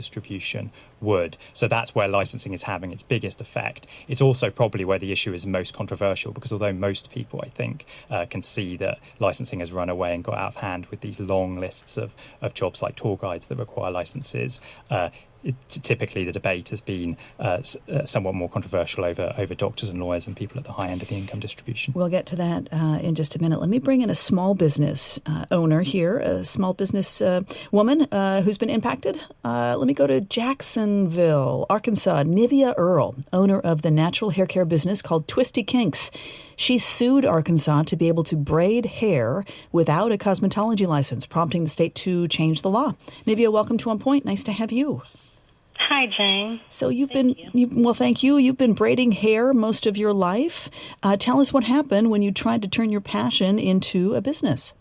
distribution would. So that's where licensing is having its biggest effect. It's also probably where the issue is most controversial, because although most people, I think, can see that licensing has run away and got out of hand with these long lists of jobs like tour guides that require licenses, typically the debate has been somewhat more controversial over doctors and lawyers and people at the high end of the income distribution. We'll get to that in just a minute. Let me bring in a small business owner here, a small business woman who's been impacted. Let me go to Jacksonville, Arkansas. Nivea Earl, owner of the natural hair care business called Twistykinks. She sued Arkansas to be able to braid hair without a cosmetology license, prompting the state to change the law. Nivea, welcome to On Point. Nice to have you. Hi, Jane. So thank you. You've been braiding hair most of your life. Tell us what happened when you tried to turn your passion into a business.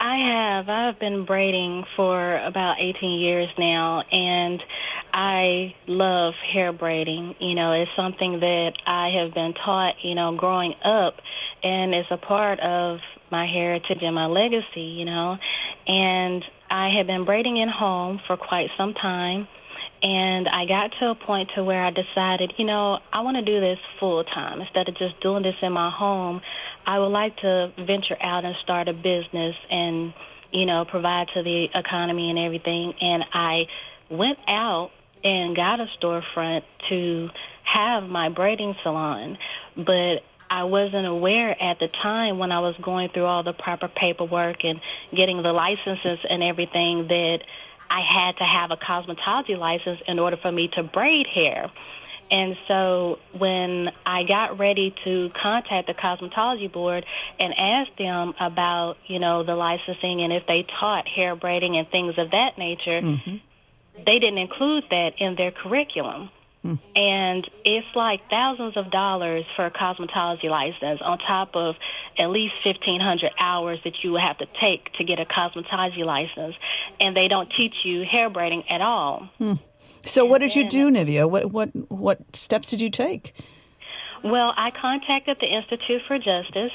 I have. I've been braiding for about 18 years now, and I love hair braiding. It's something that I have been taught, growing up, and it's a part of my heritage and my legacy, And I had been braiding in home for quite some time. And I got to a point to where I decided, I want to do this full time. Instead of just doing this in my home, I would like to venture out and start a business and, provide to the economy and everything. And I went out and got a storefront to have my braiding salon. But I wasn't aware at the time, when I was going through all the proper paperwork and getting the licenses and everything, that I had to have a cosmetology license in order for me to braid hair. And so when I got ready to contact the cosmetology board and ask them about, the licensing and if they taught hair braiding and things of that nature, they didn't include that in their curriculum. And it's like thousands of dollars for a cosmetology license on top of at least 1,500 hours that you would have to take to get a cosmetology license. And they don't teach you hair braiding at all. So what did you do, Nivea? What steps did you take? Well, I contacted the Institute for Justice.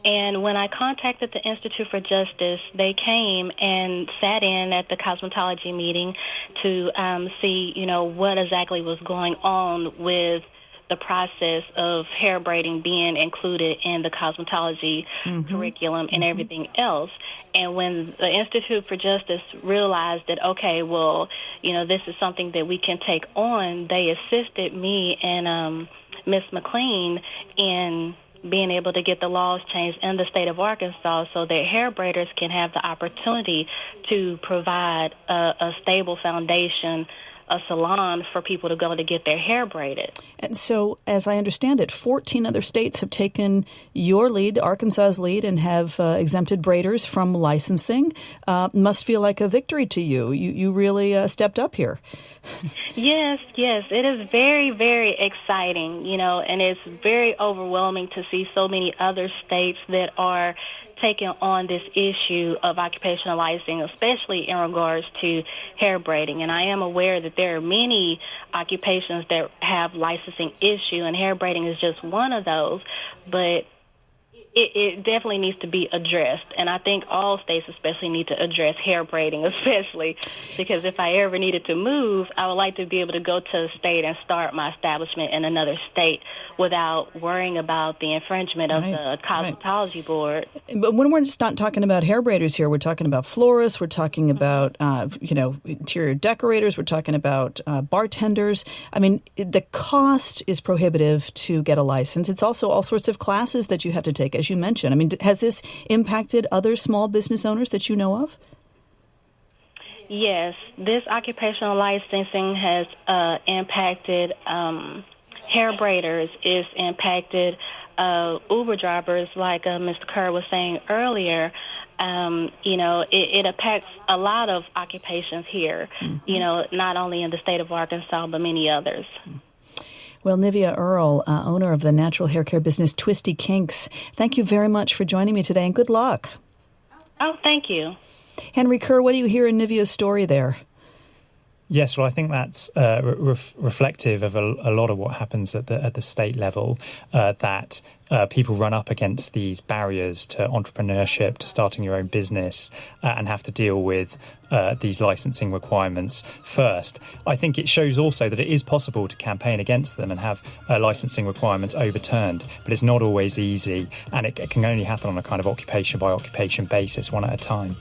And when I contacted the Institute for Justice, they came and sat in at the cosmetology meeting to see, what exactly was going on with the process of hair braiding being included in the cosmetology curriculum and everything else. And when the Institute for Justice realized that, okay, well, this is something that we can take on, they assisted me and Ms. McLean in being able to get the laws changed in the state of Arkansas so that hair braiders can have the opportunity to provide a stable foundation, a salon for people to go to get their hair braided. And so, as I understand it, 14 other states have taken your lead, Arkansas's lead, and have exempted braiders from licensing. Must feel like a victory to you. You really stepped up here. Yes. It is very, very exciting, and it's very overwhelming to see so many other states that are taking on this issue of occupational licensing, especially in regards to hair braiding. And I am aware that there are many occupations that have licensing issue, and hair braiding is just one of those. But it definitely needs to be addressed. And I think all states especially need to address hair braiding, especially because if I ever needed to move, I would like to be able to go to a state and start my establishment in another state without worrying about the infringement of the cosmetology board. But when we're just not talking about hair braiders here, we're talking about florists, we're talking about, interior decorators, we're talking about bartenders. I mean, the cost is prohibitive to get a license. It's also all sorts of classes that you have to take, as you mentioned. I mean, has this impacted other small business owners that you know of? Yes, this occupational licensing has impacted hair braiders, is impacted Uber drivers, like Mr. Kerr was saying earlier. It impacts a lot of occupations here, not only in the state of Arkansas, but many others. Well, Nivea Earl, owner of the natural hair care business Twistykinks, thank you very much for joining me today, and good luck. Oh, thank you. Henry Kerr, what do you hear in Nivea's story there? Yes, well, I think that's reflective of a lot of what happens at the state level, that people run up against these barriers to entrepreneurship, to starting your own business, and have to deal with these licensing requirements first. I think it shows also that it is possible to campaign against them and have licensing requirements overturned, but it's not always easy, and it can only happen on a kind of occupation by occupation basis, one at a time.